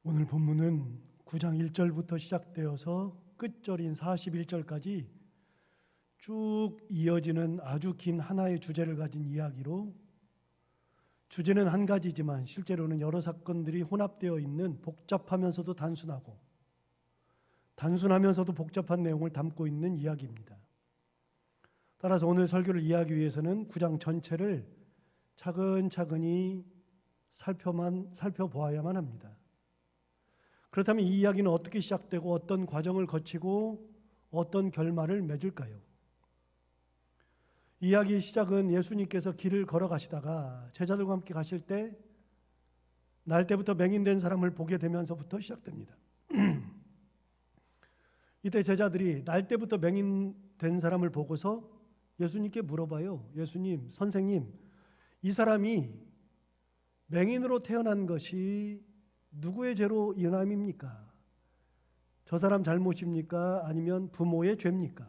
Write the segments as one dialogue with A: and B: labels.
A: 오늘 본문은 9장 1절부터 시작되어서 끝절인 41절까지 쭉 이어지는 아주 긴 하나의 주제를 가진 이야기로, 주제는 한 가지지만 실제로는 여러 사건들이 혼합되어 있는 복잡하면서도 단순하고 단순하면서도 복잡한 내용을 담고 있는 이야기입니다. 따라서 오늘 설교를 이해하기 위해서는 9장 전체를 차근차근히 살펴보아야만 합니다. 그렇다면 이 이야기는 어떻게 시작되고 어떤 과정을 거치고 어떤 결말을 맺을까요? 이야기의 시작은 예수님께서 길을 걸어가시다가 제자들과 함께 가실 때 날때부터 맹인된 사람을 보게 되면서부터 시작됩니다. 이때 제자들이 날때부터 맹인된 사람을 보고서 예수님께 물어봐요. 예수님, 선생님, 이 사람이 맹인으로 태어난 것이 누구의 죄로 인함입니까? 저 사람 잘못입니까? 아니면 부모의 죄입니까?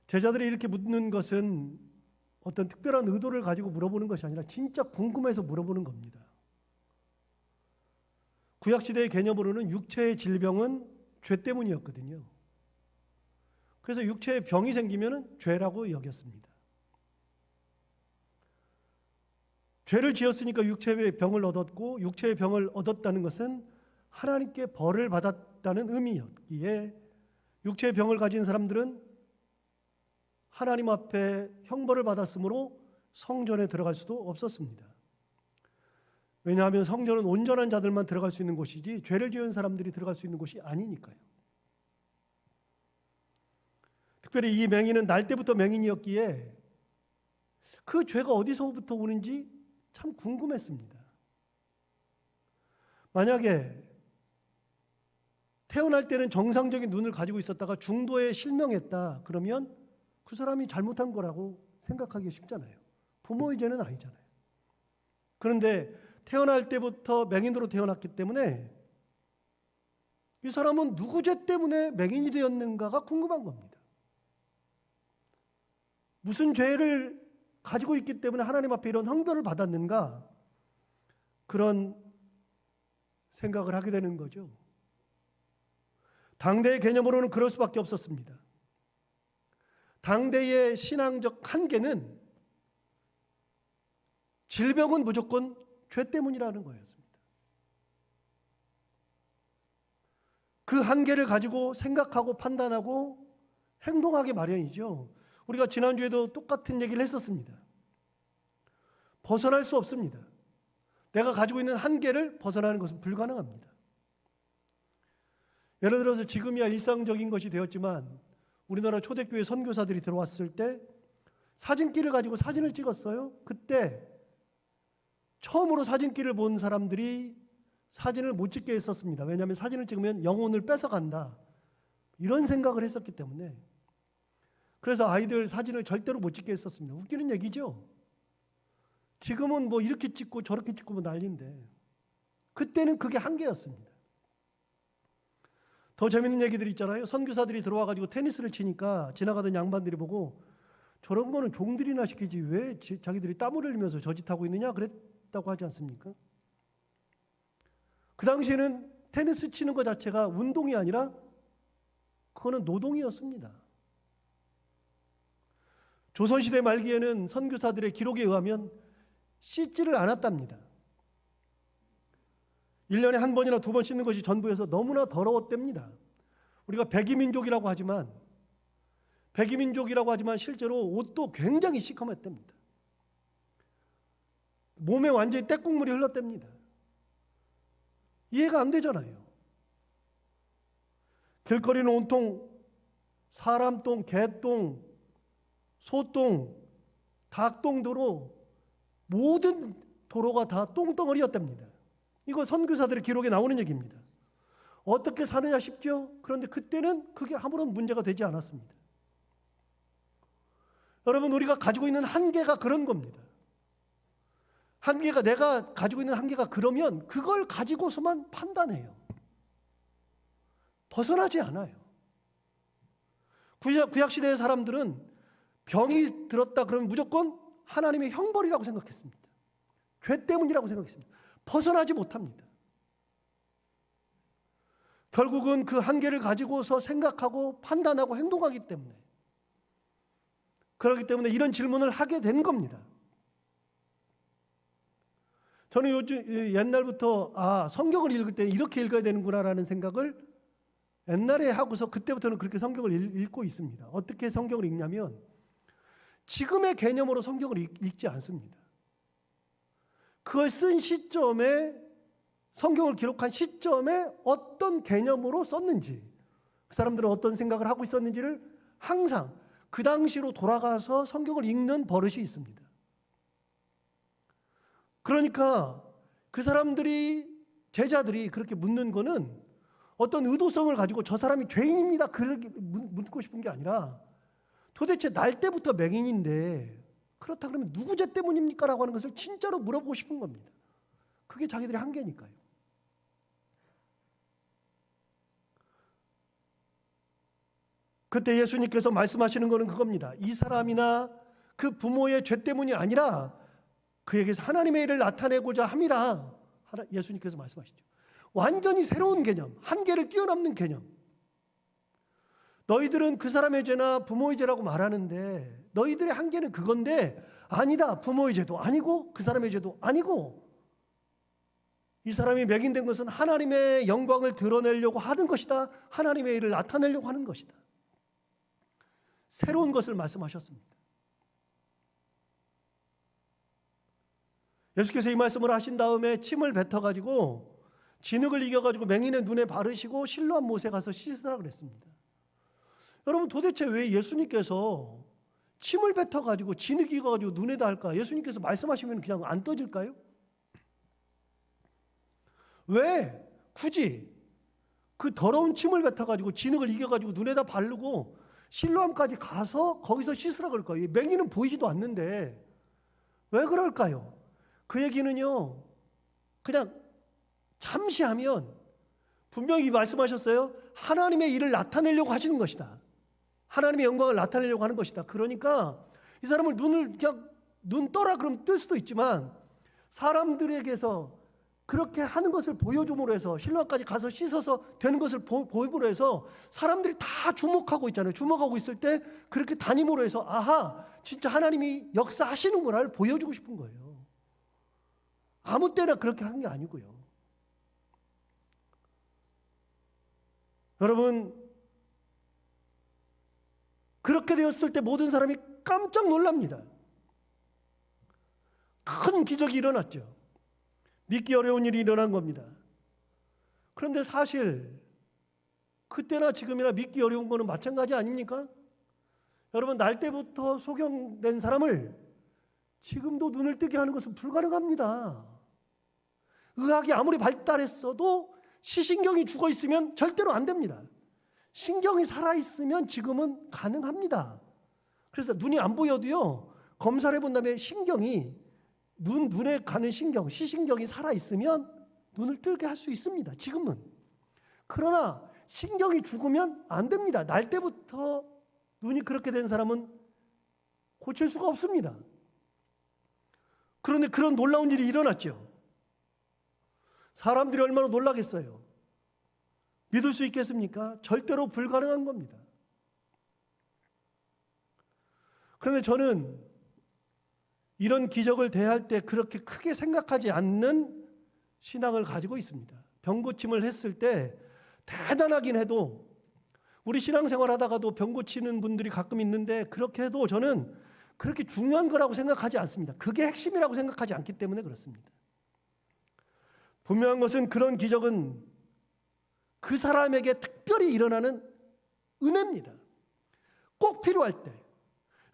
A: 제자들이 이렇게 묻는 것은 어떤 특별한 의도를 가지고 물어보는 것이 아니라 진짜 궁금해서 물어보는 겁니다. 구약시대의 개념으로는 육체의 질병은 죄 때문이었거든요. 그래서 육체에 병이 생기면 죄라고 여겼습니다. 죄를 지었으니까 육체의 병을 얻었고, 육체의 병을 얻었다는 것은 하나님께 벌을 받았다는 의미였기에 육체의 병을 가진 사람들은 하나님 앞에 형벌을 받았으므로 성전에 들어갈 수도 없었습니다. 왜냐하면 성전은 온전한 자들만 들어갈 수 있는 곳이지 죄를 지은 사람들이 들어갈 수 있는 곳이 아니니까요. 특별히 이 맹인은 날때부터 맹인이었기에 그 죄가 어디서부터 오는지 참 궁금했습니다. 만약에 태어날 때는 정상적인 눈을 가지고 있었다가 중도에 실명했다, 그러면 그 사람이 잘못한 거라고 생각하기 쉽잖아요. 부모의 죄는 아니잖아요. 그런데 태어날 때부터 맹인으로 태어났기 때문에 이 사람은 누구 죄 때문에 맹인이 되었는가가 궁금한 겁니다. 무슨 죄를 가지고 있기 때문에 하나님 앞에 이런 형벌을 받았는가, 그런 생각을 하게 되는 거죠. 당대의 개념으로는 그럴 수밖에 없었습니다. 당대의 신앙적 한계는 질병은 무조건 죄 때문이라는 거였습니다. 그 한계를 가지고 생각하고 판단하고 행동하기 마련이죠. 우리가 지난주에도 똑같은 얘기를 했었습니다. 벗어날 수 없습니다. 내가 가지고 있는 한계를 벗어나는 것은 불가능합니다. 예를 들어서 지금이야 일상적인 것이 되었지만 우리나라 초대교회 선교사들이 들어왔을 때 사진기를 가지고 사진을 찍었어요. 그때 처음으로 사진기를 본 사람들이 사진을 못 찍게 했었습니다. 왜냐하면 사진을 찍으면 영혼을 뺏어간다, 이런 생각을 했었기 때문에. 그래서 아이들 사진을 절대로 못 찍게 했었습니다. 웃기는 얘기죠. 지금은 뭐 이렇게 찍고 저렇게 찍고 뭐 난리인데 그때는 그게 한계였습니다. 더 재밌는 얘기들이 있잖아요. 선교사들이 들어와가지고 테니스를 치니까 지나가던 양반들이 보고 저런 거는 종들이나 시키지 왜 자기들이 땀을 흘리면서 저짓하고 있느냐 그랬다고 하지 않습니까? 그 당시에는 테니스 치는 것 자체가 운동이 아니라 그거는 노동이었습니다. 조선시대 말기에는 선교사들의 기록에 의하면 씻지를 않았답니다. 1년에 한 번이나 두 번 씻는 것이 전부여서 너무나 더러웠답니다. 우리가 백이민족이라고 하지만 실제로 옷도 굉장히 시커맸답니다. 몸에 완전히 떼국물이 흘렀답니다. 이해가 안 되잖아요. 길거리는 온통 사람똥, 개똥, 소똥, 닭똥도로 모든 도로가 다 똥덩어리였답니다. 이거 선교사들의 기록에 나오는 얘기입니다. 어떻게 사느냐 싶죠? 그런데 그때는 그게 아무런 문제가 되지 않았습니다. 여러분, 우리가 가지고 있는 한계가 그런 겁니다. 한계가, 내가 가지고 있는 한계가 그러면 그걸 가지고서만 판단해요. 벗어나지 않아요. 구약시대의 사람들은 병이 들었다 그러면 무조건 하나님의 형벌이라고 생각했습니다. 죄 때문이라고 생각했습니다. 벗어나지 못합니다. 결국은 그 한계를 가지고서 생각하고 판단하고 행동하기 때문에, 그렇기 때문에 이런 질문을 하게 된 겁니다. 저는 요즘 옛날부터 성경을 읽을 때 이렇게 읽어야 되는구나라는 생각을 옛날에 하고서 그때부터는 그렇게 성경을 읽고 있습니다. 어떻게 성경을 읽냐면 지금의 개념으로 성경을 읽지 않습니다. 그걸 쓴 시점에, 성경을 기록한 시점에 어떤 개념으로 썼는지, 그 사람들은 어떤 생각을 하고 있었는지를 항상 그 당시로 돌아가서 성경을 읽는 버릇이 있습니다. 그러니까 그 사람들이, 제자들이 그렇게 묻는 거는 어떤 의도성을 가지고 저 사람이 죄인입니다 그렇게 묻고 싶은 게 아니라, 도대체 날 때부터 맹인인데 그렇다 그러면 누구 죄 때문입니까? 라고 하는 것을 진짜로 물어보고 싶은 겁니다. 그게 자기들의 한계니까요. 그때 예수님께서 말씀하시는 것은 그겁니다. 이 사람이나 그 부모의 죄 때문이 아니라 그에게서 하나님의 일을 나타내고자 함이라 예수님께서 말씀하시죠. 완전히 새로운 개념, 한계를 뛰어넘는 개념. 너희들은 그 사람의 죄나 부모의 죄라고 말하는데 너희들의 한계는 그건데, 아니다. 부모의 죄도 아니고 그 사람의 죄도 아니고, 이 사람이 맹인된 것은 하나님의 영광을 드러내려고 하는 것이다. 하나님의 일을 나타내려고 하는 것이다. 새로운 것을 말씀하셨습니다. 예수께서 이 말씀을 하신 다음에 침을 뱉어가지고 진흙을 이겨가지고 맹인의 눈에 바르시고 실로암 못에 가서 씻으라 그랬습니다. 여러분, 도대체 왜 예수님께서 침을 뱉어가지고 진흙 이겨가지고 눈에다 할까? 예수님께서 말씀하시면 그냥 안 떠질까요? 왜 굳이 그 더러운 침을 뱉어가지고 진흙을 이겨가지고 눈에다 바르고 실로암까지 가서 거기서 씻으라 그럴까요? 맹인은 보이지도 않는데 왜 그럴까요? 그 얘기는요, 그냥 잠시 하면 분명히 말씀하셨어요. 하나님의 일을 나타내려고 하시는 것이다. 하나님의 영광을 나타내려고 하는 것이다. 그러니까 이 사람을 눈을 그냥 눈 떠라 그러면 뜰 수도 있지만, 사람들에게서 그렇게 하는 것을 보여줌으로 해서, 실로암까지 가서 씻어서 되는 것을 보임으로 해서 사람들이 다 주목하고 있잖아요. 주목하고 있을 때 그렇게 다님으로 해서 아하, 진짜 하나님이 역사하시는구나를 보여주고 싶은 거예요. 아무 때나 그렇게 한 게 아니고요. 여러분, 그렇게 되었을 때 모든 사람이 깜짝 놀랍니다. 큰 기적이 일어났죠. 믿기 어려운 일이 일어난 겁니다. 그런데 사실 그때나 지금이나 믿기 어려운 거는 마찬가지 아닙니까? 여러분, 날 때부터 소경된 사람을 지금도 눈을 뜨게 하는 것은 불가능합니다. 의학이 아무리 발달했어도 시신경이 죽어 있으면 절대로 안 됩니다. 신경이 살아있으면 지금은 가능합니다. 그래서 눈이 안 보여도요, 검사를 해본 다음에 신경이, 눈에 가는 신경, 시신경이 살아있으면 눈을 뜨게 할 수 있습니다. 지금은. 그러나 신경이 죽으면 안 됩니다. 날 때부터 눈이 그렇게 된 사람은 고칠 수가 없습니다. 그런데 그런 놀라운 일이 일어났죠. 사람들이 얼마나 놀라겠어요. 믿을 수 있겠습니까? 절대로 불가능한 겁니다. 그런데 저는 이런 기적을 대할 때 그렇게 크게 생각하지 않는 신앙을 가지고 있습니다. 병 고침을 했을 때 대단하긴 해도, 우리 신앙생활 하다가도 병 고치는 분들이 가끔 있는데 그렇게 해도 저는 그렇게 중요한 거라고 생각하지 않습니다. 그게 핵심이라고 생각하지 않기 때문에 그렇습니다. 분명한 것은 그런 기적은 그 사람에게 특별히 일어나는 은혜입니다. 꼭 필요할 때.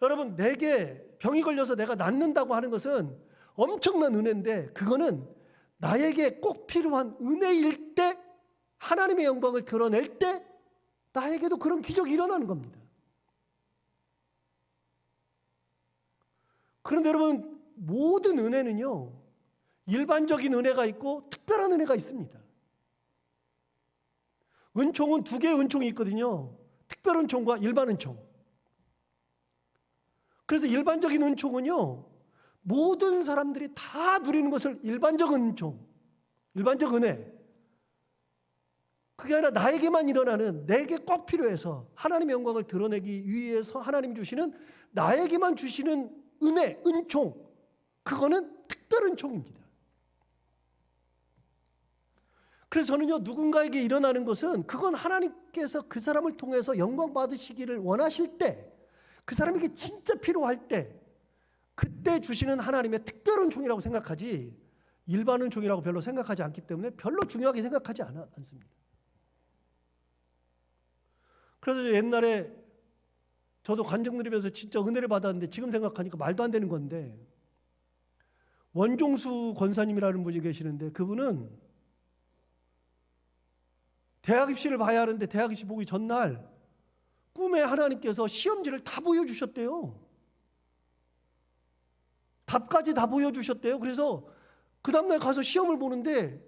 A: 여러분, 내게 병이 걸려서 내가 낫는다고 하는 것은 엄청난 은혜인데, 그거는 나에게 꼭 필요한 은혜일 때, 하나님의 영광을 드러낼 때 나에게도 그런 기적이 일어나는 겁니다. 그런데 여러분, 모든 은혜는요, 일반적인 은혜가 있고 특별한 은혜가 있습니다. 은총은 두 개의 은총이 있거든요. 특별 은총과 일반 은총. 그래서 일반적인 은총은요, 모든 사람들이 다 누리는 것을 일반적 은총, 일반적 은혜. 그게 아니라 나에게만 일어나는, 내게 꼭 필요해서 하나님의 영광을 드러내기 위해서 하나님 주시는, 나에게만 주시는 은혜, 은총, 그거는 특별 은총입니다. 그래서 저는요, 누군가에게 일어나는 것은 그건 하나님께서 그 사람을 통해서 영광 받으시기를 원하실 때, 그 사람에게 진짜 필요할 때, 그때 주시는 하나님의 특별 은총이라고 생각하지, 일반 은총이라고 별로 생각하지 않기 때문에 별로 중요하게 생각하지 않습니다. 그래서 옛날에 저도 간증 드리면서 진짜 은혜를 받았는데, 지금 생각하니까 말도 안 되는 건데, 원종수 권사님이라는 분이 계시는데, 그분은 대학 입시를 봐야 하는데 대학 입시 보기 전날 꿈에 하나님께서 시험지를 다 보여주셨대요. 답까지 다 보여주셨대요. 그래서 그 다음날 가서 시험을 보는데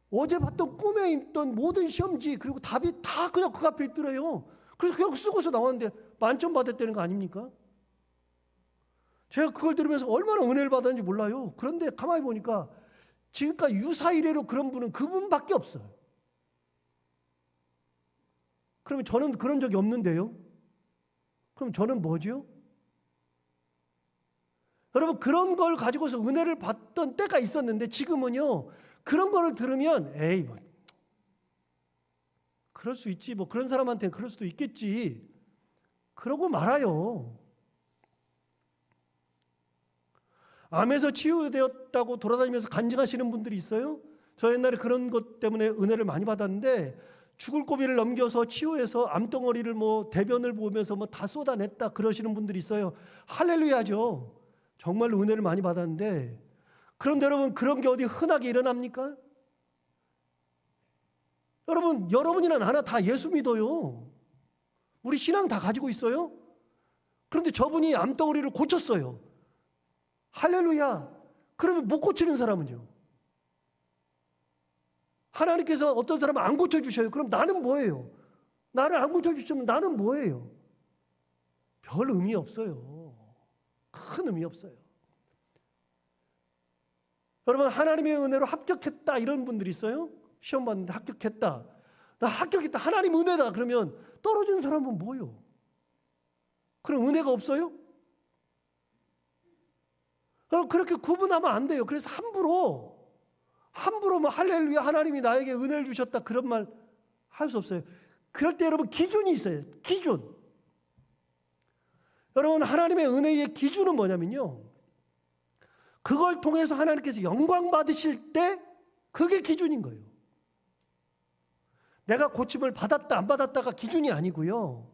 A: 어제 봤던 꿈에 있던 모든 시험지 그리고 답이 다 그냥 그 앞에 있더래요. 그래서 그냥 쓰고서 나왔는데 만점 받았다는 거 아닙니까? 제가 그걸 들으면서 얼마나 은혜를 받았는지 몰라요. 그런데 가만히 보니까 지금까지 유사 이래로 그런 분은 그분밖에 없어요. 그러면 저는 그런 적이 없는데요. 그럼 저는 뭐죠? 여러분, 그런 걸 가지고서 은혜를 받던 때가 있었는데, 지금은요, 그런 거를 들으면 에이 뭐 그럴 수 있지, 뭐 그런 사람한테는 그럴 수도 있겠지, 그러고 말아요. 암에서 치유되었다고 돌아다니면서 간증하시는 분들이 있어요. 저 옛날에 그런 것 때문에 은혜를 많이 받았는데, 죽을 고비를 넘겨서 치유해서 암덩어리를 뭐 대변을 보면서 뭐 다 쏟아냈다 그러시는 분들이 있어요. 할렐루야죠. 정말로 은혜를 많이 받았는데, 그런데 여러분, 그런 게 어디 흔하게 일어납니까? 여러분, 여러분이나 나나 다 예수 믿어요. 우리 신앙 다 가지고 있어요. 그런데 저분이 암덩어리를 고쳤어요. 할렐루야. 그러면 못 고치는 사람은요? 하나님께서 어떤 사람은 안 고쳐주셔요. 그럼 나는 뭐예요? 나를 안 고쳐주시면 나는 뭐예요? 별 의미 없어요. 큰 의미 없어요. 여러분, 하나님의 은혜로 합격했다 이런 분들이 있어요. 시험 봤는데 합격했다. 나 합격했다. 하나님 은혜다. 그러면 떨어지는 사람은 뭐예요? 그럼 은혜가 없어요? 그렇게 구분하면 안 돼요. 그래서 함부로 뭐 할렐루야 하나님이 나에게 은혜를 주셨다 그런 말 할 수 없어요. 그럴 때 여러분 기준이 있어요. 기준. 여러분, 하나님의 은혜의 기준은 뭐냐면요, 그걸 통해서 하나님께서 영광 받으실 때 그게 기준인 거예요. 내가 고침을 받았다 안 받았다가 기준이 아니고요,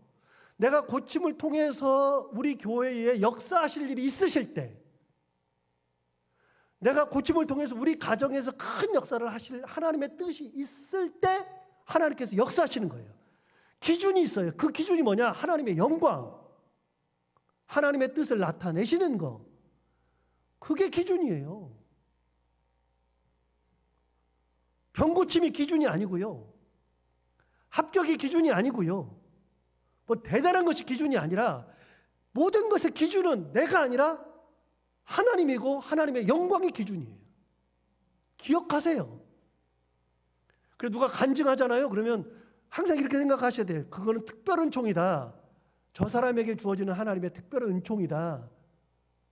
A: 내가 고침을 통해서 우리 교회에 역사하실 일이 있으실 때, 내가 고침을 통해서 우리 가정에서 큰 역사를 하실 하나님의 뜻이 있을 때 하나님께서 역사하시는 거예요. 기준이 있어요. 그 기준이 뭐냐? 하나님의 영광, 하나님의 뜻을 나타내시는 거, 그게 기준이에요. 병고침이 기준이 아니고요, 합격이 기준이 아니고요, 뭐 대단한 것이 기준이 아니라, 모든 것의 기준은 내가 아니라 하나님이고 하나님의 영광이 기준이에요. 기억하세요. 그래서 누가 간증하잖아요. 그러면 항상 이렇게 생각하셔야 돼요. 그거는 특별 은총이다. 저 사람에게 주어지는 하나님의 특별 은총이다.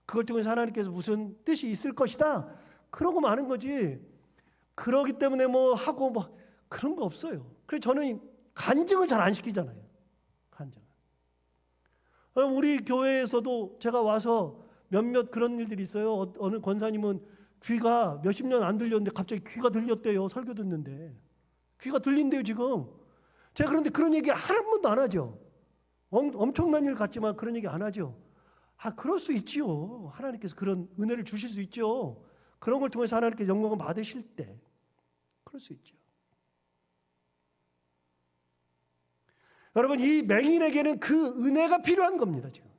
A: 그걸 통해서 하나님께서 무슨 뜻이 있을 것이다. 그러고 마는 거지. 그러기 때문에 뭐 하고 뭐 그런 거 없어요. 그래서 저는 간증을 잘 안 시키잖아요. 간증. 우리 교회에서도 제가 와서 몇몇 그런 일들이 있어요. 어느 권사님은 귀가 몇십 년 안 들렸는데 갑자기 귀가 들렸대요. 설교 듣는데. 귀가 들린대요 지금. 제가 그런데 그런 얘기 한 번도 안 하죠. 엄청난 일 같지만 그런 얘기 안 하죠. 그럴 수 있지요. 하나님께서 그런 은혜를 주실 수 있죠. 그런 걸 통해서 하나님께서 영광을 받으실 때 그럴 수 있죠. 여러분, 이 맹인에게는 그 은혜가 필요한 겁니다. 지금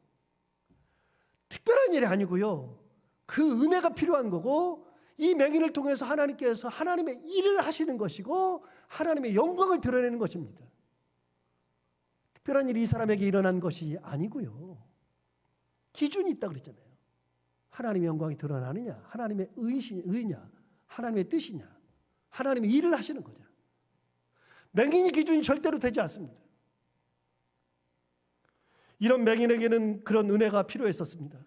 A: 특별한 일이 아니고요, 그 은혜가 필요한 거고, 이 맹인을 통해서 하나님께서 하나님의 일을 하시는 것이고 하나님의 영광을 드러내는 것입니다. 특별한 일이 이 사람에게 일어난 것이 아니고요, 기준이 있다 그랬잖아요. 하나님의 영광이 드러나느냐, 하나님의 의냐, 하나님의 뜻이냐, 하나님의 일을 하시는 거냐. 맹인이 기준이 절대로 되지 않습니다. 이런 맹인에게는 그런 은혜가 필요했었습니다.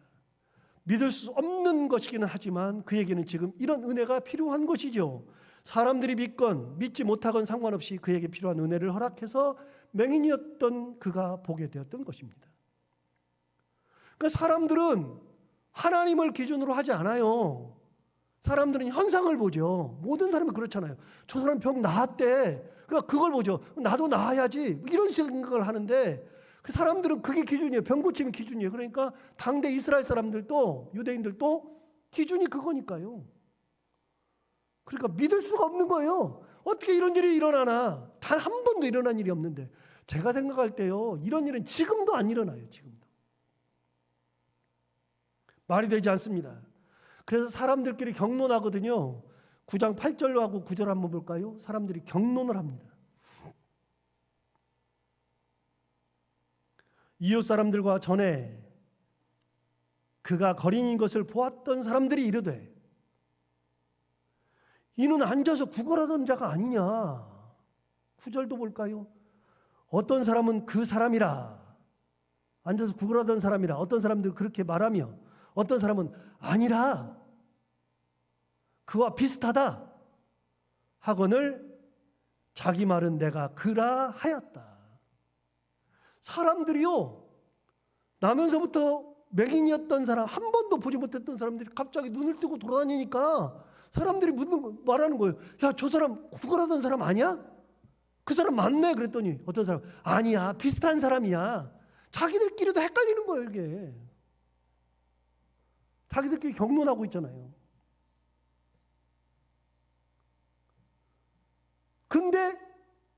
A: 믿을 수 없는 것이기는 하지만 그에게는 지금 이런 은혜가 필요한 것이죠. 사람들이 믿건 믿지 못하건 상관없이 그에게 필요한 은혜를 허락해서 맹인이었던 그가 보게 되었던 것입니다. 그러니까 사람들은 하나님을 기준으로 하지 않아요. 사람들은 현상을 보죠. 모든 사람이 그렇잖아요. 저 사람 병 나았대. 그러니까 그걸 보죠. 나도 나아야지. 이런 생각을 하는데 그 사람들은 그게 기준이에요. 병 고치는 기준이에요. 그러니까 당대 이스라엘 사람들도 유대인들도 기준이 그거니까요. 그러니까 믿을 수가 없는 거예요. 어떻게 이런 일이 일어나나. 단 한 번도 일어난 일이 없는데 제가 생각할 때요. 이런 일은 지금도 안 일어나요. 지금도. 말이 되지 않습니다. 그래서 사람들끼리 경론하거든요. 9장 8절하고 9절 한번 볼까요? 사람들이 경론을 합니다. 이웃 사람들과 전에 그가 거린인 것을 보았던 사람들이 이르되 이는 앉아서 구걸하던 자가 아니냐. 9절도 볼까요? 어떤 사람은 그 사람이라, 앉아서 구걸하던 사람이라, 어떤 사람들은 그렇게 말하며 어떤 사람은 아니라 그와 비슷하다 하거늘 자기 말은 내가 그라 하였다. 사람들이요, 나면서부터 맹인이었던 사람, 한 번도 보지 못했던 사람들이 갑자기 눈을 뜨고 돌아다니니까 사람들이 말하는 거예요. 야, 저 사람 구걸하던 사람 아니야? 그 사람 맞네. 그랬더니 어떤 사람 아니야, 비슷한 사람이야. 자기들끼리도 헷갈리는 거예요. 이게 자기들끼리 경론하고 있잖아요. 근데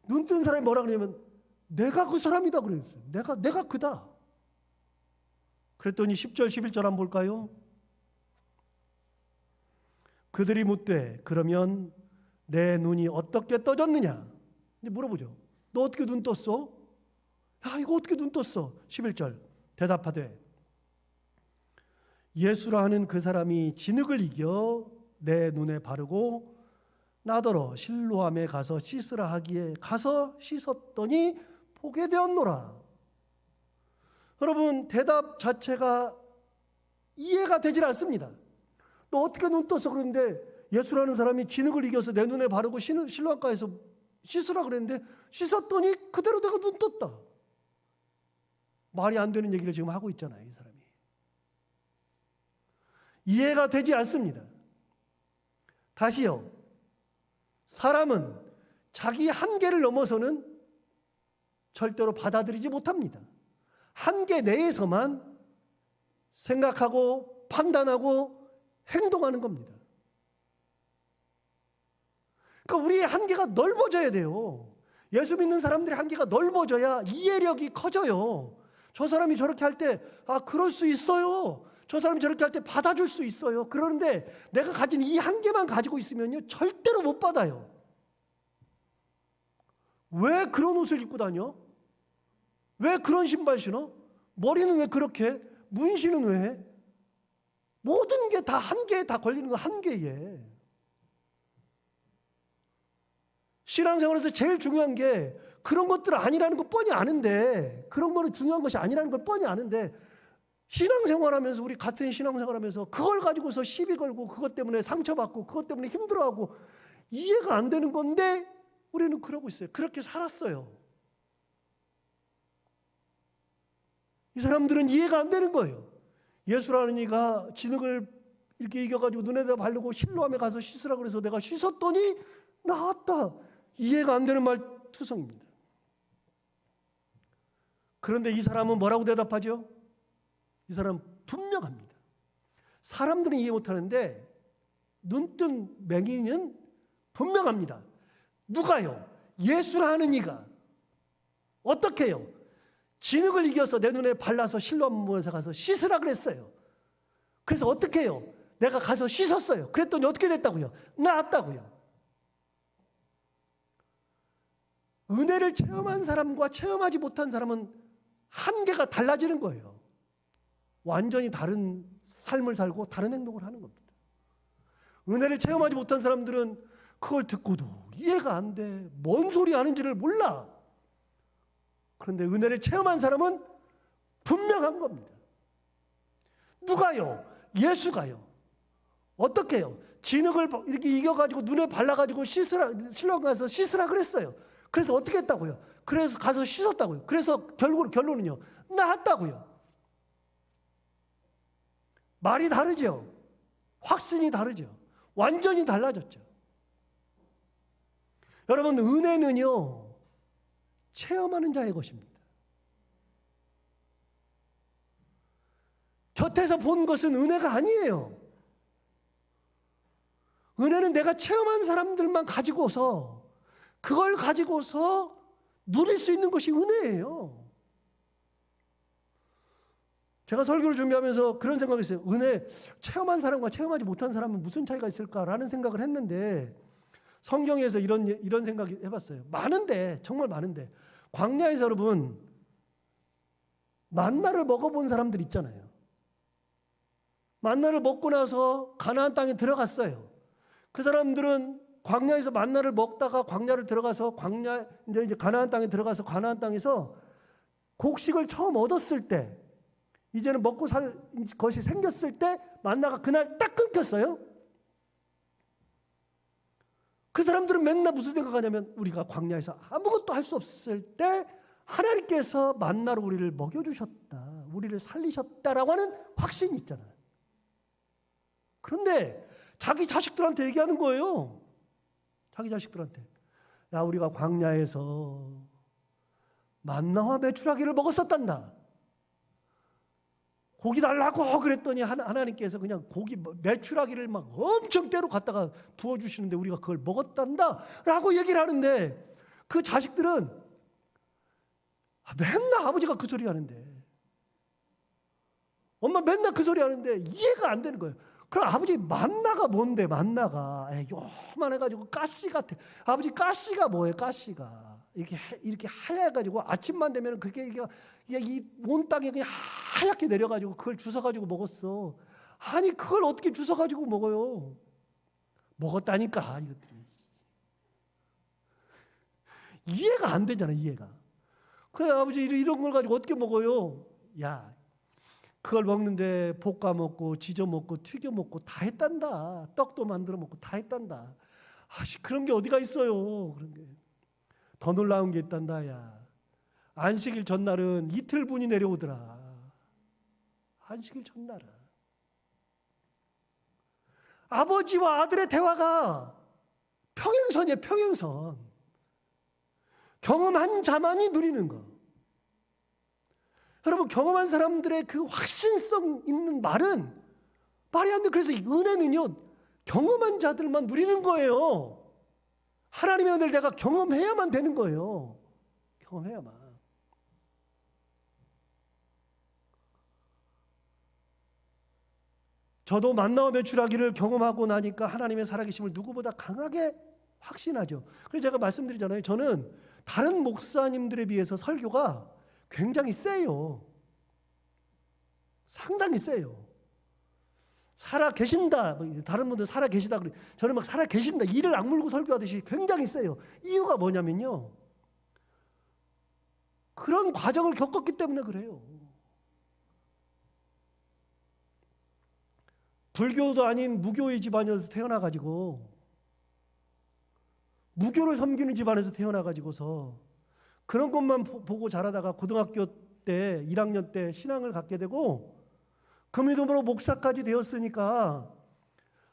A: 눈 뜬 사람이 뭐라 그러냐면 내가 그 사람이다 그랬어요. 내가 그다. 그랬더니 10절 11절 한번 볼까요? 그들이 묻되 그러면 내 눈이 어떻게 떠졌느냐? 물어보죠. 너 어떻게 눈 떴어? 야, 이거 어떻게 눈 떴어? 11절 대답하되 예수라 하는 그 사람이 진흙을 이겨 내 눈에 바르고 나더러 실로암에 가서 씻으라 하기에 가서 씻었더니 보게 되었노라. 여러분, 대답 자체가 이해가 되질 않습니다. 너 어떻게 눈 떴어? 그런데 예수라는 사람이 진흙을 이겨서 내 눈에 바르고 실로암가에서 씻으라 그랬는데 씻었더니 그대로 내가 눈 떴다. 말이 안 되는 얘기를 지금 하고 있잖아요, 이 사람이. 이해가 되지 않습니다. 다시요. 사람은 자기 한계를 넘어서는 절대로 받아들이지 못합니다. 한계 내에서만 생각하고 판단하고 행동하는 겁니다. 그러니까 우리의 한계가 넓어져야 돼요. 예수 믿는 사람들의 한계가 넓어져야 이해력이 커져요. 저 사람이 저렇게 할 때 그럴 수 있어요. 저 사람이 저렇게 할 때 받아줄 수 있어요. 그러는데 내가 가진 이 한계만 가지고 있으면요 절대로 못 받아요. 왜 그런 옷을 입고 다녀? 왜 그런 신발 신어? 머리는 왜 그렇게? 문신은 왜 해? 모든 게 다 한계에 다 걸리는 거 한계에. 신앙생활에서 제일 중요한 게 그런 것들 아니라는 거 뻔히 아는데, 그런 거는 중요한 것이 아니라는 걸 뻔히 아는데 신앙생활하면서, 우리 같은 신앙생활하면서 그걸 가지고서 시비 걸고 그것 때문에 상처받고 그것 때문에 힘들어하고 이해가 안 되는 건데 우리는 그러고 있어요. 그렇게 살았어요. 이 사람들은 이해가 안 되는 거예요. 예수라는 이가 진흙을 이렇게 이겨가지고 눈에다 바르고 실로암에 가서 씻으라 그래서 내가 씻었더니 나았다. 이해가 안 되는 말 투성입니다. 그런데 이 사람은 뭐라고 대답하죠? 이 사람은 분명합니다. 사람들은 이해 못하는데 눈뜬 맹인은 분명합니다. 누가요? 예수라 하는 이가 어떻게 해요? 진흙을 이겨서 내 눈에 발라서 실로암에서 가서 씻으라 그랬어요. 그래서 어떻게 해요? 내가 가서 씻었어요. 그랬더니 어떻게 됐다고요? 나았다고요. 은혜를 체험한 사람과 체험하지 못한 사람은 한계가 달라지는 거예요. 완전히 다른 삶을 살고 다른 행동을 하는 겁니다. 은혜를 체험하지 못한 사람들은 그걸 듣고도 이해가 안 돼. 뭔 소리 하는지를 몰라. 그런데 은혜를 체험한 사람은 분명한 겁니다. 누가요? 예수가요. 어떻게 해요? 진흙을 이렇게 이겨가지고 눈에 발라가지고 실로암 가서 씻으라 그랬어요. 그래서 어떻게 했다고요? 그래서 가서 씻었다고요. 그래서 결론은요, 나았다고요. 말이 다르죠. 확신이 다르죠. 완전히 달라졌죠. 여러분, 은혜는요, 체험하는 자의 것입니다. 곁에서 본 것은 은혜가 아니에요. 은혜는 내가 체험한 사람들만 가지고서, 그걸 가지고서 누릴 수 있는 것이 은혜예요. 제가 설교를 준비하면서 그런 생각을 했어요. 은혜, 체험한 사람과 체험하지 못한 사람은 무슨 차이가 있을까라는 생각을 했는데, 성경에서 이런 생각 해봤어요. 많은데, 정말 많은데, 광야에서 여러분, 만나를 먹어본 사람들 있잖아요. 만나를 먹고 나서 가나안 땅에 들어갔어요. 그 사람들은 광야에서 만나를 먹다가 광야를 들어가서 이제 가나안 땅에 들어가서 가나안 땅에서 곡식을 처음 얻었을 때, 이제는 먹고 살 것이 생겼을 때 만나가 그날 딱 끊겼어요. 그 사람들은 맨날 무슨 생각하냐면, 우리가 광야에서 아무것도 할 수 없을 때 하나님께서 만나로 우리를 먹여주셨다, 우리를 살리셨다라고 하는 확신이 있잖아요. 그런데 자기 자식들한테 얘기하는 거예요. 자기 자식들한테. 야, 우리가 광야에서 만나와 메추라기를 먹었었단다. 고기 달라고 그랬더니 하나님께서 그냥 고기 메추라기를 막 엄청 때로 갖다가 부어주시는데 우리가 그걸 먹었단다 라고 얘기를 하는데, 그 자식들은 맨날 아버지가 그 소리 하는데, 엄마 맨날 그 소리 하는데 이해가 안 되는 거예요. 그럼 아버지, 만나가 뭔데? 만나가 요만해가지고 가시 같아. 아버지, 가시가 뭐예요? 가시가 이렇게 하얘가지고 아침만 되면 그게 이 온 땅에 그냥 하얗게 내려가지고 그걸 주워가지고 먹었어. 아니, 그걸 어떻게 주워가지고 먹어요? 먹었다니까. 이것들이 이해가 안 되잖아. 이해가. 그래, 아버지, 이런 걸 가지고 어떻게 먹어요? 야, 그걸 먹는데 볶아 먹고 지져 먹고 튀겨 먹고 다 했단다. 떡도 만들어 먹고 다 했단다. 그런 게 어디가 있어요. 그런 게. 더 놀라운 게 있단다. 야, 안식일 전날은 이틀분이 내려오더라. 안식일 전날은 아버지와 아들의 대화가 평행선이에요. 평행선. 경험한 자만이 누리는 거. 여러분, 경험한 사람들의 그 확신성 있는 말은 말이 안 돼. 그래서 은혜는요, 경험한 자들만 누리는 거예요. 하나님의 은혜를 내가 경험해야만 되는 거예요. 경험해야만. 저도 만나와 메추라기를 경험하고 나니까 하나님의 살아계심을 누구보다 강하게 확신하죠. 그래서 제가 말씀드리잖아요. 저는 다른 목사님들에 비해서 설교가 굉장히 세요. 상당히 세요. 살아 계신다. 다른 분들 살아 계시다. 저는 막 살아 계신다. 이를 악물고 설교하듯이 굉장히 세요. 이유가 뭐냐면요, 그런 과정을 겪었기 때문에 그래요. 불교도 아닌 무교의 집안에서 태어나가지고, 무교를 섬기는 집안에서 태어나가지고서 그런 것만 보고 자라다가 고등학교 때 1학년 때 신앙을 갖게 되고 그 믿음으로 목사까지 되었으니까,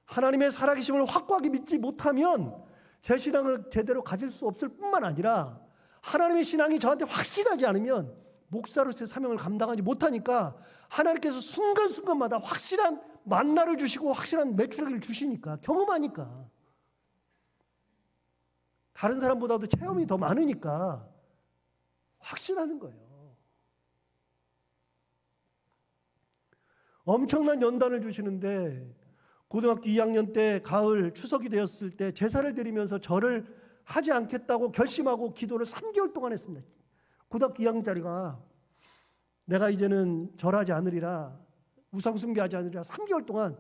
A: 하나님의 살아계심을 확고하게 믿지 못하면 제 신앙을 제대로 가질 수 없을 뿐만 아니라, 하나님의 신앙이 저한테 확실하지 않으면 목사로서의 사명을 감당하지 못하니까, 하나님께서 순간순간마다 확실한 만나를 주시고 확실한 메추라기를 주시니까, 경험하니까, 다른 사람보다도 체험이 더 많으니까 확신하는 거예요. 엄청난 연단을 주시는데, 고등학교 2학년 때 가을 추석이 되었을 때 제사를 드리면서 절을 하지 않겠다고 결심하고 기도를 3개월 동안 했습니다. 고등학교 2학년짜리가 내가 이제는 절하지 않으리라, 우상 숭배하지 않으리라 3개월 동안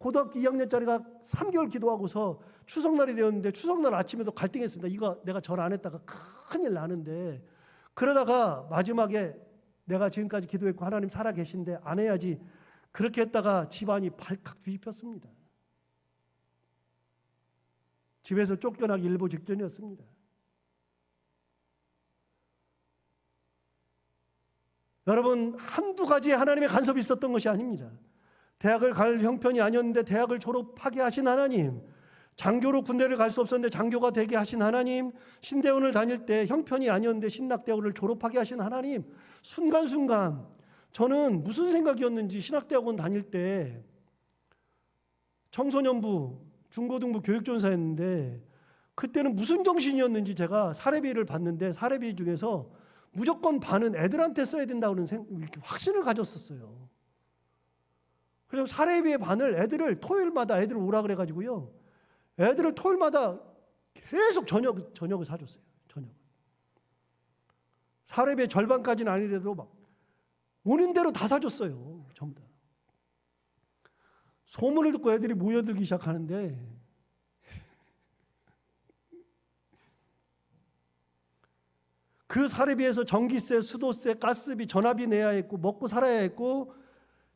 A: 고등학교 2학년짜리가 3개월 기도하고서 추석날이 되었는데 추석날 아침에도 갈등했습니다. 이거 내가 절 안 했다가 큰일 나는데, 그러다가 마지막에 내가 지금까지 기도했고 하나님 살아 계신데 안 해야지, 그렇게 했다가 집안이 발칵 뒤집혔습니다. 집에서 쫓겨나기 일보 직전이었습니다. 여러분, 한두 가지의 하나님의 간섭이 있었던 것이 아닙니다. 대학을 갈 형편이 아니었는데 대학을 졸업하게 하신 하나님, 장교로 군대를 갈 수 없었는데 장교가 되게 하신 하나님, 신대원을 다닐 때 형편이 아니었는데 신학대학을 졸업하게 하신 하나님, 순간순간 저는 무슨 생각이었는지 신학대학원 다닐 때 청소년부, 중고등부 교육전사였는데 그때는 무슨 정신이었는지 제가 사례비를 받는데 사례비 중에서 무조건 반은 애들한테 써야 된다는 이렇게 확신을 가졌었어요. 그래서 사례비의 반을 애들을 토요일마다 애들 오라 그래가지고요, 애들을 토요일마다 계속 저녁을 사줬어요. 저녁. 사례비의 절반까지는 아니더라도 막 오는 대로 다 사줬어요. 전부 다. 소문을 듣고 애들이 모여들기 시작하는데 그 사례비에서 전기세, 수도세, 가스비, 전화비 내야 했고 먹고 살아야 했고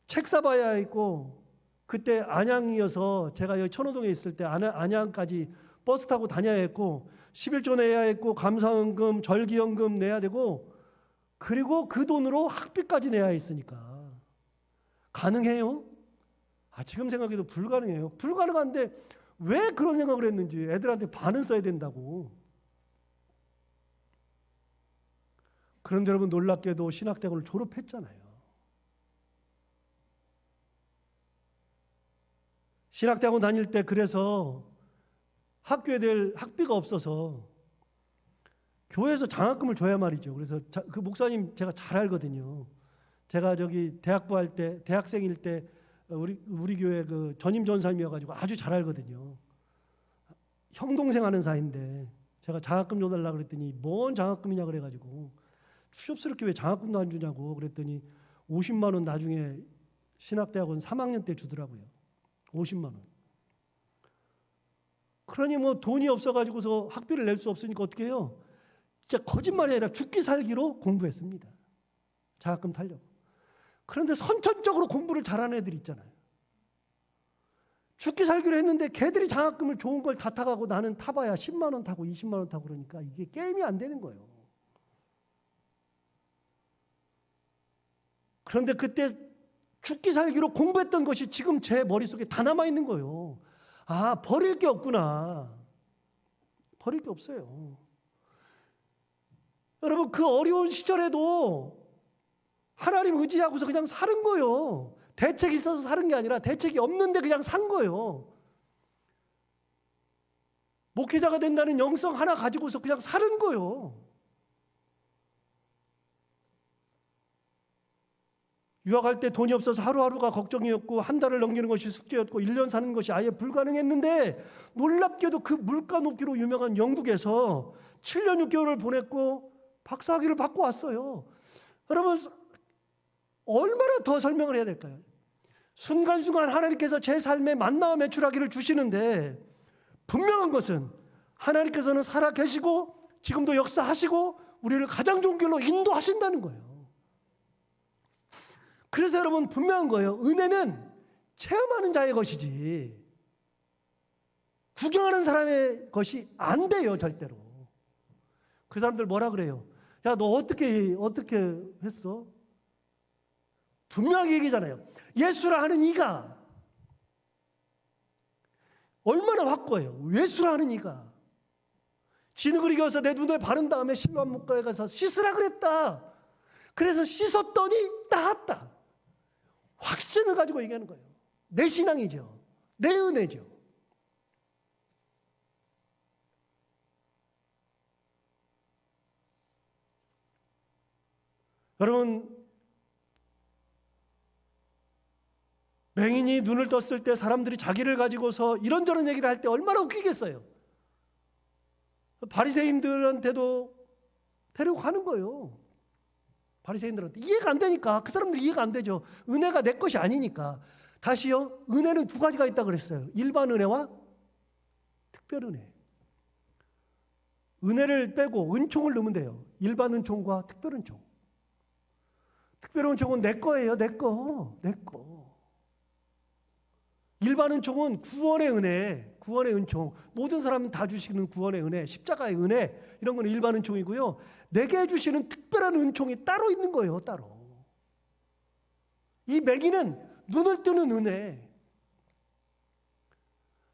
A: 책 사봐야 했고, 그때 안양이어서 제가 여기 천호동에 있을 때 안양까지 버스 타고 다녀야 했고 11조 내야 했고 감사원금, 절기연금 내야 되고, 그리고 그 돈으로 학비까지 내야 했으니까 가능해요? 지금 생각해도 불가능해요. 불가능한데 왜 그런 생각을 했는지, 애들한테 반은 써야 된다고. 그런데 여러분, 놀랍게도 신학대학원을 졸업했잖아요. 신학대학원 다닐 때 그래서 학교에 될 학비가 없어서 교회에서 장학금을 줘야 말이죠. 그래서 그 목사님 제가 잘 알거든요. 제가 저기 대학부 할 때, 대학생일 때 우리 교회 그 전임 전사님이어가지고 아주 잘 알거든요. 형 동생 하는 사이인데 제가 장학금 줘달라 그랬더니 뭔 장학금이냐 그래가지고 추접스럽게 왜 장학금도 안 주냐고 그랬더니 50만 원 나중에 신학대학원 3학년 때 주더라고요. 50만 원. 그러니 뭐 돈이 없어가지고서 학비를 낼 수 없으니까 어떻게 해요? 진짜 거짓말이 아니라 죽기 살기로 공부했습니다. 장학금 타려고. 그런데 선천적으로 공부를 잘하는 애들이 있잖아요. 죽기 살기로 했는데 걔들이 장학금을 좋은 걸 다 타가고 나는 타봐야 10만 원 타고 20만 원 타고 그러니까 이게 게임이 안 되는 거예요. 그런데 그때 죽기 살기로 공부했던 것이 지금 제 머릿속에 다 남아있는 거예요. 버릴 게 없구나. 버릴 게 없어요. 여러분, 그 어려운 시절에도 하나님 의지하고서 그냥 사는 거예요. 대책이 있어서 사는 게 아니라 대책이 없는데 그냥 산 거예요. 목회자가 된다는 영성 하나 가지고서 그냥 사는 거예요. 유학할 때 돈이 없어서 하루하루가 걱정이었고 한 달을 넘기는 것이 숙제였고 1년 사는 것이 아예 불가능했는데, 놀랍게도 그 물가 높기로 유명한 영국에서 7년 6개월을 보냈고 박사학위를 받고 왔어요. 여러분, 얼마나 더 설명을 해야 될까요? 순간순간 하나님께서 제 삶에 만나와 메추라기를 주시는데, 분명한 것은 하나님께서는 살아 계시고 지금도 역사하시고 우리를 가장 좋은 길로 인도하신다는 거예요. 그래서 여러분, 분명한 거예요. 은혜는 체험하는 자의 것이지 구경하는 사람의 것이 안 돼요, 절대로. 그 사람들 뭐라 그래요? 야, 너 어떻게 했어? 분명하게 얘기잖아요. 예수라 하는 이가 얼마나 확고해요. 예수라 하는 이가 진흙을 이겨서 내 눈에 바른 다음에 실로암 물가에 가서 씻으라 그랬다. 그래서 씻었더니 나았다. 확신을 가지고 얘기하는 거예요. 내 신앙이죠. 내 은혜죠. 여러분, 맹인이 눈을 떴을 때 사람들이 자기를 가지고서 이런저런 얘기를 할 때 얼마나 웃기겠어요. 바리새인들한테도 데리고 가는 거예요. 바리새인들한테 이해가 안 되니까. 그 사람들이 이해가 안 되죠. 은혜가 내 것이 아니니까. 다시요, 은혜는 두 가지가 있다고 그랬어요. 일반 은혜와 특별 은혜. 은혜를 빼고 은총을 넣으면 돼요. 일반 은총과 특별 은총. 특별 은총은 내 거예요. 내 거. 일반 은총은 구원의 은혜, 구원의 은총. 모든 사람 다 주시는 구원의 은혜, 십자가의 은혜, 이런 건 일반 은총이고요. 내게 주시는 특별한 은총이 따로 있는 거예요. 따로. 이 매기는 눈을 뜨는 은혜.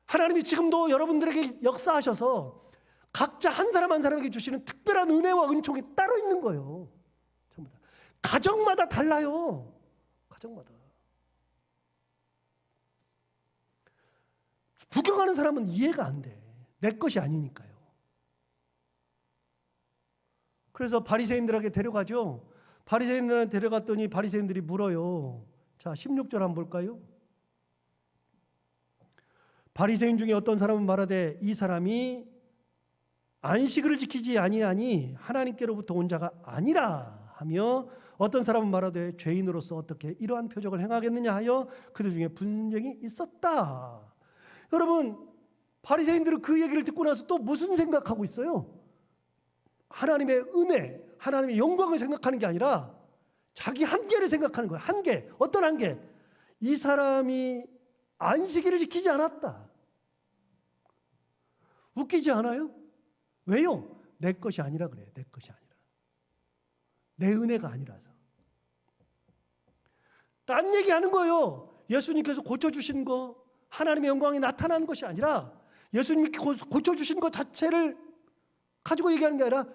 A: 하나님이 지금도 여러분들에게 역사하셔서 각자 한 사람 한 사람에게 주시는 특별한 은혜와 은총이 따로 있는 거예요. 전부 다. 가정마다 달라요. 가정마다. 구경하는 사람은 이해가 안 돼. 내 것이 아니니까요. 그래서 바리새인들에게 데려가죠. 바리새인들한테 데려갔더니 바리새인들이 물어요. 자, 16절 한번 볼까요? 바리새인 중에 어떤 사람은 말하되 이 사람이 안식일을 지키지 아니하니 하나님께로부터 온 자가 아니라 하며, 어떤 사람은 말하되 죄인으로서 어떻게 이러한 표적을 행하겠느냐 하여 그들 중에 분쟁이 있었다. 여러분, 바리새인들은 그 얘기를 듣고 나서 또 무슨 생각하고 있어요? 하나님의 은혜, 하나님의 영광을 생각하는 게 아니라 자기 한계를 생각하는 거예요. 한계. 어떤 한계? 이 사람이 안식일을 지키지 않았다. 웃기지 않아요? 왜요? 내 것이 아니라 그래요. 내 것이 아니라. 내 은혜가 아니라서. 딴 얘기하는 거예요. 예수님께서 고쳐주신 거, 하나님의 영광이 나타나는 것이 아니라 예수님께 고쳐주신 것 자체를 가지고 얘기하는 게 아니라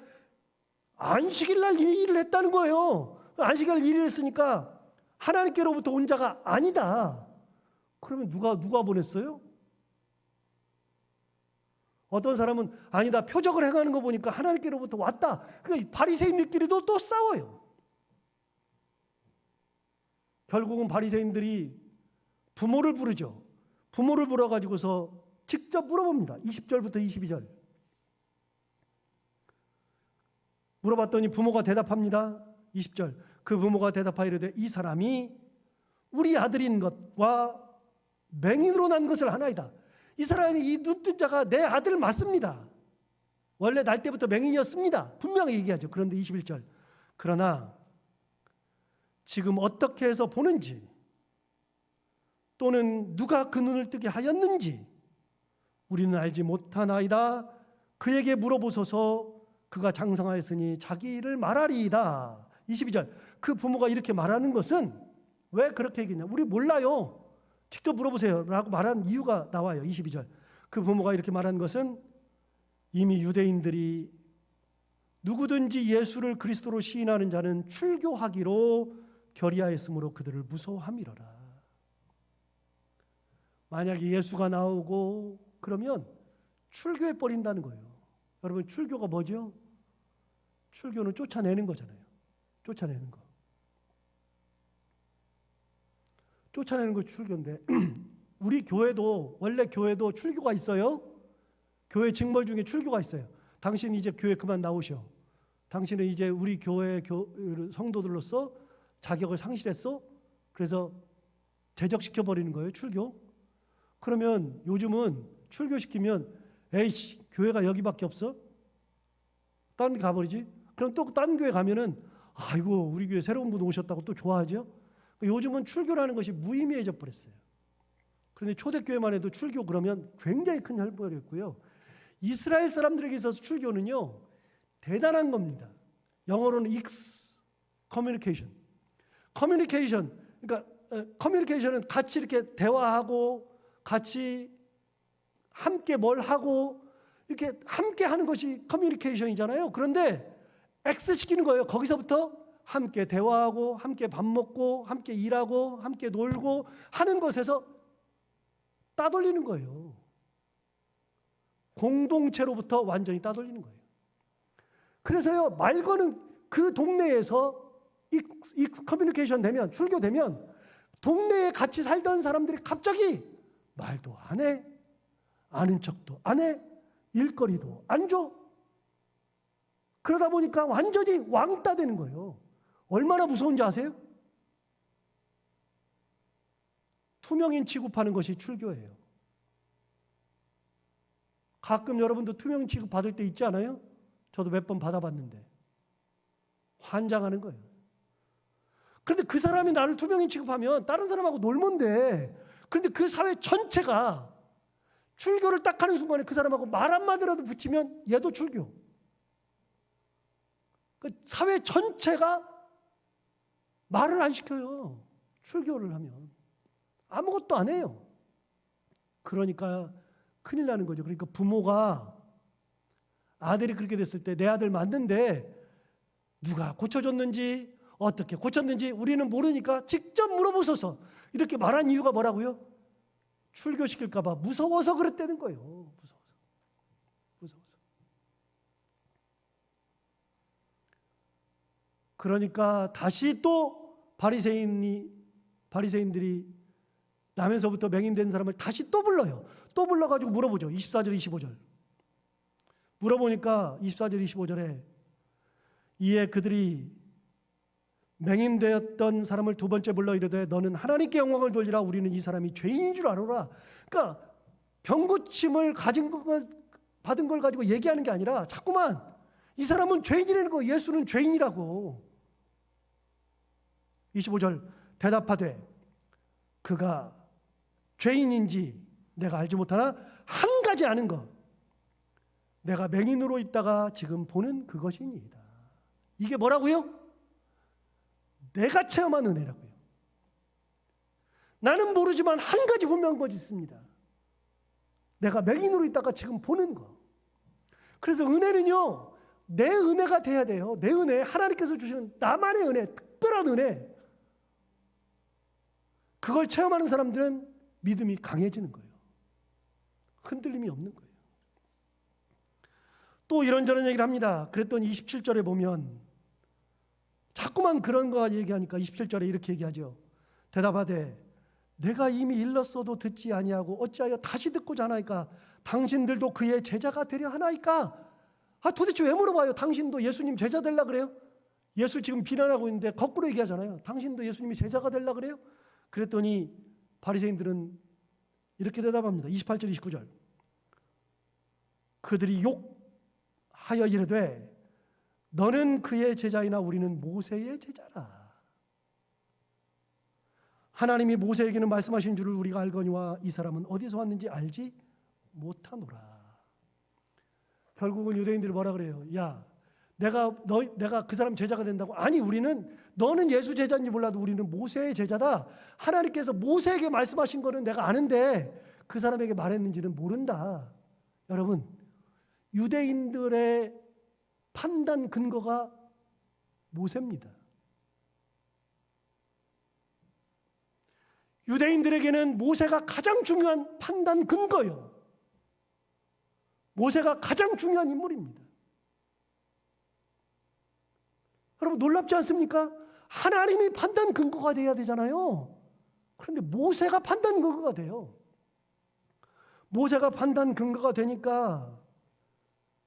A: 안식일 날 이 일을 했다는 거예요. 안식일 날 일을 했으니까 하나님께로부터 온 자가 아니다. 그러면 누가 보냈어요? 어떤 사람은 아니다, 표적을 행하는 거 보니까 하나님께로부터 왔다. 그러니까 바리새인들끼리도 또 싸워요. 결국은 바리새인들이 부모를 부르죠. 부모를 불러가지고서 직접 물어봅니다. 20절부터 22절. 물어봤더니 부모가 대답합니다. 20절. 그 부모가 대답하이르되 이 사람이 우리 아들인 것과 맹인으로 난 것을 하나이다. 이 사람이, 이 눈뜬 자가 내 아들 맞습니다. 원래 날 때부터 맹인이었습니다. 분명히 얘기하죠. 그런데 21절. 그러나 지금 어떻게 해서 보는지, 또는 누가 그 눈을 뜨게 하였는지 우리는 알지 못하나이다. 그에게 물어보소서. 그가 장성하였으니 자기 일을 말하리이다. 22절. 그 부모가 이렇게 말하는 것은 왜 그렇게 얘기했냐? 우리 몰라요. 직접 물어보세요 라고 말한 이유가 나와요. 22절. 그 부모가 이렇게 말한 것은 이미 유대인들이 누구든지 예수를 그리스도로 시인하는 자는 출교하기로 결의하였으므로 그들을 무서워함이로라. 만약에 예수가 나오고 그러면 출교해 버린다는 거예요. 여러분, 출교가 뭐죠? 출교는 쫓아내는 거잖아요. 쫓아내는 거. 쫓아내는 거 출교인데 우리 교회도, 원래 교회도 출교가 있어요. 교회 징벌 중에 출교가 있어요. 당신 이제 교회 그만 나오셔. 당신은 이제 우리 교회 성도들로서 자격을 상실했어. 그래서 제적시켜 버리는 거예요. 출교. 그러면 요즘은 출교시키면 에이씨, 교회가 여기밖에 없어? 딴 데 가버리지? 그럼 또 딴 교회 가면은 아이고, 우리 교회 새로운 분 오셨다고 또 좋아하죠? 요즘은 출교라는 것이 무의미해져 버렸어요. 그런데 초대교회만 해도 출교 그러면 굉장히 큰 혈벌이었고요. 이스라엘 사람들에게 있어서 출교는요, 대단한 겁니다. 영어로는 excommunication. 커뮤니케이션, 그러니까 커뮤니케이션은 같이 이렇게 대화하고 같이 함께 뭘 하고 이렇게 함께 하는 것이 커뮤니케이션이잖아요. 그런데 X시키는 거예요. 거기서부터 함께 대화하고 함께 밥 먹고 함께 일하고 함께 놀고 하는 것에서 따돌리는 거예요. 공동체로부터 완전히 따돌리는 거예요. 그래서요, 말 거는 그 동네에서 이 커뮤니케이션 되면, 출교되면 동네에 같이 살던 사람들이 갑자기 말도 안 해, 아는 척도 안 해, 일거리도 안 줘. 그러다 보니까 완전히 왕따 되는 거예요. 얼마나 무서운지 아세요? 투명인 취급하는 것이 출교예요. 가끔 여러분도 투명인 취급 받을 때 있지 않아요? 저도 몇 번 받아봤는데 환장하는 거예요. 그런데 그 사람이 나를 투명인 취급하면 다른 사람하고 놀면 돼. 그런데 그 사회 전체가 출교를 딱 하는 순간에 그 사람하고 말 한마디라도 붙이면 얘도 출교. 그 사회 전체가 말을 안 시켜요. 출교를 하면. 아무것도 안 해요. 그러니까 큰일 나는 거죠. 그러니까 부모가 아들이 그렇게 됐을 때 내 아들 맞는데 누가 고쳐줬는지 어떻게 고쳤는지 우리는 모르니까 직접 물어보소서. 이렇게 말한 이유가 뭐라고요? 출교시킬까 봐 무서워서 그랬다는 거예요. 무서워서. 그러니까 다시 또 바리새인들이 나면서부터 맹인된 사람을 다시 또 불러요. 또 불러가지고 물어보죠. 24절 25절 물어보니까 24절 25절에 이에 그들이 맹인되었던 사람을 두 번째 불러 이르되 너는 하나님께 영광을 돌리라. 우리는 이 사람이 죄인인 줄 아노라. 그러니까 병고침을 받은 걸 가지고 얘기하는 게 아니라 자꾸만 이 사람은 죄인이라는 거, 예수는 죄인이라고. 25절 대답하되 그가 죄인인지 내가 알지 못하나 한 가지 아는 것 내가 맹인으로 있다가 지금 보는 그것이니이다. 이게 뭐라고요? 내가 체험한 은혜라고요. 나는 모르지만 한 가지 분명한 것이 있습니다. 내가 맹인으로 있다가 지금 보는 거. 그래서 은혜는요, 내 은혜가 돼야 돼요. 내 은혜, 하나님께서 주시는 나만의 은혜, 특별한 은혜. 그걸 체험하는 사람들은 믿음이 강해지는 거예요. 흔들림이 없는 거예요. 또 이런저런 얘기를 합니다. 그랬더니 27절에 보면 자꾸만 그런 거 얘기하니까 27절에 이렇게 얘기하죠. 대답하되 내가 이미 일렀어도 듣지 아니하고 어찌하여 다시 듣고자 하나이까? 당신들도 그의 제자가 되려 하나이까? 도대체 왜 물어봐요? 당신도 예수님 제자 되려 그래요? 예수 지금 비난하고 있는데 거꾸로 얘기하잖아요. 당신도 예수님이 제자가 되려 그래요? 그랬더니 바리새인들은 이렇게 대답합니다. 28절 29절 그들이 욕하여 이르되 너는 그의 제자이나 우리는 모세의 제자라. 하나님이 모세에게는 말씀하신 줄을 우리가 알거니와 이 사람은 어디서 왔는지 알지 못하노라. 결국은 유대인들이 뭐라 그래요? 야, 내가 그 사람 제자가 된다고? 아니, 너는 예수 제자인지 몰라도 우리는 모세의 제자다. 하나님께서 모세에게 말씀하신 거는 내가 아는데 그 사람에게 말했는지는 모른다. 여러분, 유대인들의 판단 근거가 모세입니다. 유대인들에게는 모세가 가장 중요한 판단 근거예요. 모세가 가장 중요한 인물입니다. 여러분 놀랍지 않습니까? 하나님이 판단 근거가 돼야 되잖아요. 그런데 모세가 판단 근거가 돼요. 모세가 판단 근거가 되니까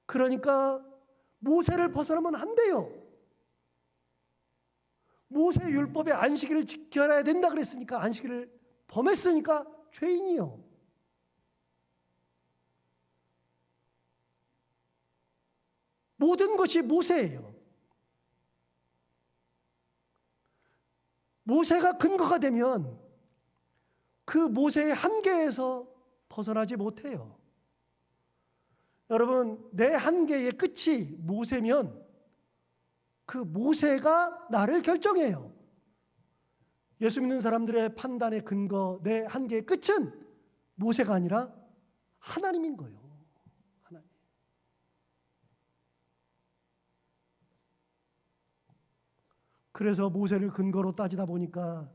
A: 그러니까 모세를 벗어나면 안 돼요. 모세 율법의 안식일을 지켜야 된다 그랬으니까 안식일을 범했으니까 죄인이요. 모든 것이 모세예요. 모세가 근거가 되면 그 모세의 한계에서 벗어나지 못해요. 여러분, 내 한계의 끝이 모세면 그 모세가 나를 결정해요. 예수 믿는 사람들의 판단의 근거, 내 한계의 끝은 모세가 아니라 하나님인 거예요. 하나님. 그래서 모세를 근거로 따지다 보니까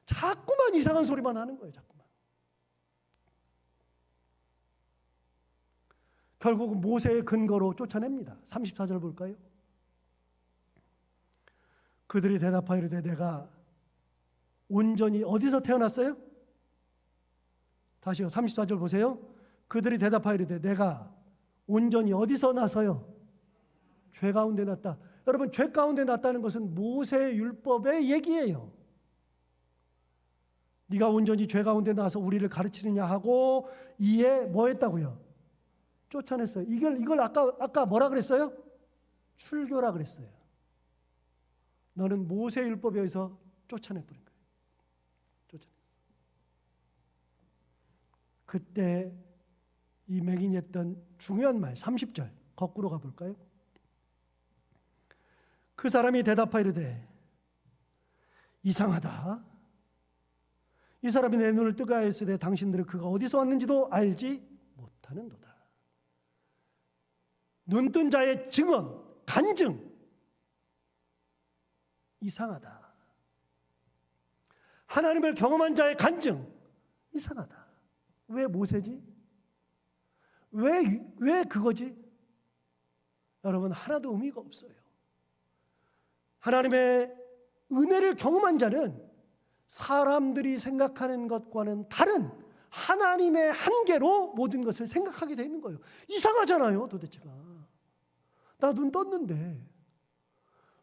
A: 자꾸만 이상한 소리만 하는 거예요. 자꾸만. 결국은 모세의 근거로 쫓아냅니다. 34절 볼까요? 그들이 대답하이르되 내가 온전히 어디서 태어났어요? 다시요. 34절 보세요. 그들이 대답하이르되 내가 온전히 어디서 나서요? 죄 가운데 났다. 여러분, 죄 가운데 났다는 것은 모세 율법의 얘기예요. 네가 온전히 죄 가운데 나서 우리를 가르치느냐 하고 이에 뭐 했다고요? 쫓아냈어요. 이걸 아까 뭐라 그랬어요? 출교라 그랬어요. 너는 모세 율법에 의해서 쫓아내버린 거예요. 쫓아냈어요. 그때 이 맹인이 했던 중요한 말 30절 거꾸로 가볼까요? 그 사람이 대답하여 이르되 이상하다. 이 사람이 내 눈을 뜨게 하였으되 당신들은 그가 어디서 왔는지도 알지 못하는도다. 눈뜬 자의 증언, 간증. 이상하다. 하나님을 경험한 자의 간증. 이상하다. 왜 모세지? 왜 그거지? 여러분, 하나도 의미가 없어요. 하나님의 은혜를 경험한 자는 사람들이 생각하는 것과는 다른 하나님의 한계로 모든 것을 생각하게 되어 있는 거예요. 이상하잖아요, 도대체가. 나 눈 떴는데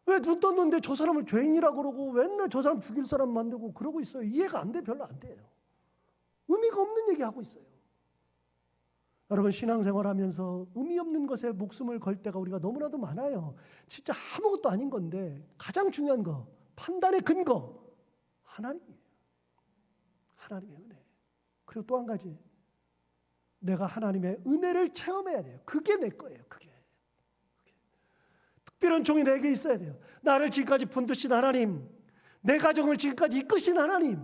A: 왜 눈 떴는데 저 사람을 죄인이라고 그러고 맨날 저 사람 죽일 사람 만들고 그러고 있어요. 이해가 안 돼, 별로 안 돼요. 의미가 없는 얘기하고 있어요. 여러분, 신앙생활하면서 의미 없는 것에 목숨을 걸 때가 우리가 너무나도 많아요. 진짜 아무것도 아닌 건데 가장 중요한 거, 판단의 근거, 하나님이에요. 하나님의 은혜. 그리고 또 한 가지, 내가 하나님의 은혜를 체험해야 돼요. 그게 내 거예요. 그게. 특별한 종이 내게 있어야 돼요. 나를 지금까지 품드신 하나님, 내 가정을 지금까지 이끄신 하나님,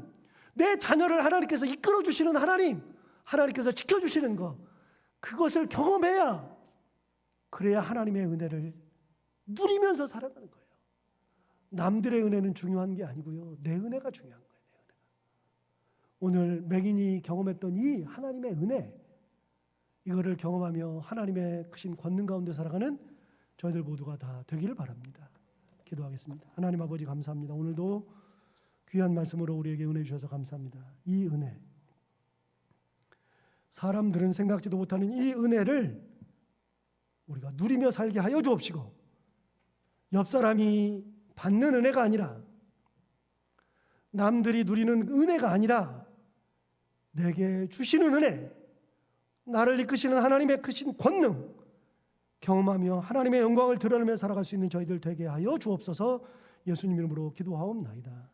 A: 내 자녀를 하나님께서 이끌어 주시는 하나님, 하나님께서 지켜주시는 것, 그것을 경험해야, 그래야 하나님의 은혜를 누리면서 살아가는 거예요. 남들의 은혜는 중요한 게 아니고요, 내 은혜가 중요한 거예요. 내 은혜가. 오늘 맹인이 경험했던 이 하나님의 은혜, 이거를 경험하며 하나님의 크신 권능 가운데 살아가는 저희들 모두가 다 되기를 바랍니다. 기도하겠습니다. 하나님 아버지, 감사합니다. 오늘도 귀한 말씀으로 우리에게 은혜 주셔서 감사합니다. 이 은혜, 사람들은 생각지도 못하는 이 은혜를 우리가 누리며 살게 하여 주옵시고, 옆 사람이 받는 은혜가 아니라, 남들이 누리는 은혜가 아니라 내게 주시는 은혜, 나를 이끄시는 하나님의 크신 권능 경험하며 하나님의 영광을 드러내며 살아갈 수 있는 저희들 되게 하여 주옵소서. 예수님 이름으로 기도하옵나이다.